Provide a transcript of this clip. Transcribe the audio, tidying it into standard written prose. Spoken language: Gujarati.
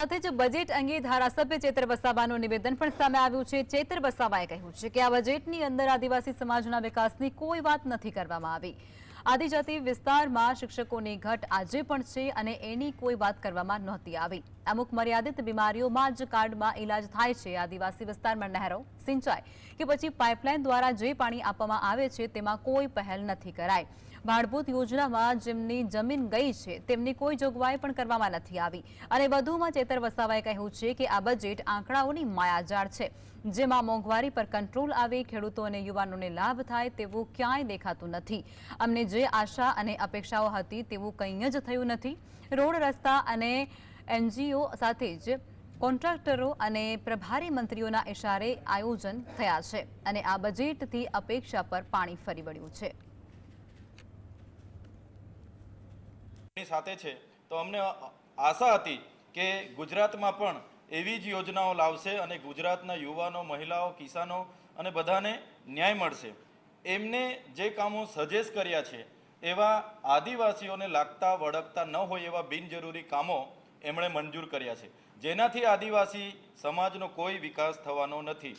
સાથે જ બજેટ અંગે ધારાસભ્ય ચેતર વસાવાનું નિવેદન પણ સામે આવ્યું છે। ચેતર વસાવાએ કહ્યું છે કે આ બજેટની અંદર આદિવાસી સમાજના વિકાસની કોઈ વાત નથી કરવામાં આવી। આદિજાતિ વિસ્તારમાં શિક્ષકોની ઘટ આજે પણ છે અને એની કોઈ વાત કરવામાં નહોતી આવી। અમુક મર્યાદિત બીમારીઓમાં જ કાર્ડમાં ઇલાજ થાય છે। આદિવાસી વિસ્તારમાં નહેરો, સિંચાઈ કે પછી પાઇપલાઇન દ્વારા જે પાણી આપવામાં આવે છે તેમાં કોઈ પહેલ નથી કરાઈ। ભાડભૂત યોજનામાં જેમની જમીન ગઈ છે તેમની કોઈ જોગવાઈ પણ કરવામાં નથી આવી। અને વધુમાં ચેતર વસાવાએ કહ્યું છે કે આ બજેટ આંકડાઓની માયાજાળ છે, જેમાં મોંઘવારી પર કંટ્રોલ આવે, ખેડૂતો અને યુવાનોને લાભ થાય તેવું ક્યાંય દેખાતું નથી। અમને જે આશા અને અપેક્ષાઓ હતી તેવું કંઈ જ થયું નથી। રોડ, રસ્તા અને એનજીઓ સાથે જ કોન્ટ્રાક્ટરો અને પ્રભારી મંત્રીઓના ઇશારે આયોજન થયા છે અને આ બજેટથી અપેક્ષા પર પાણી ફરી વળ્યું છે। સાથે છે તો અમને આશા હતી કે ગુજરાતમાં પણ એવી જ યોજનાઓ લાવશે અને ગુજરાતના યુવાનો, મહિલાઓ, કિસાનો અને બધાને ન્યાય મળશે। એમને જે કામો સજેસ્ટ કર્યા છે એવા આદિવાસીઓને લાગતા વળગતા ન હોય એવા બિનજરૂરી કામો એમણે મંજૂર કર્યા છે, જેનાથી આદિવાસી સમાજનો કોઈ વિકાસ થવાનો નથી।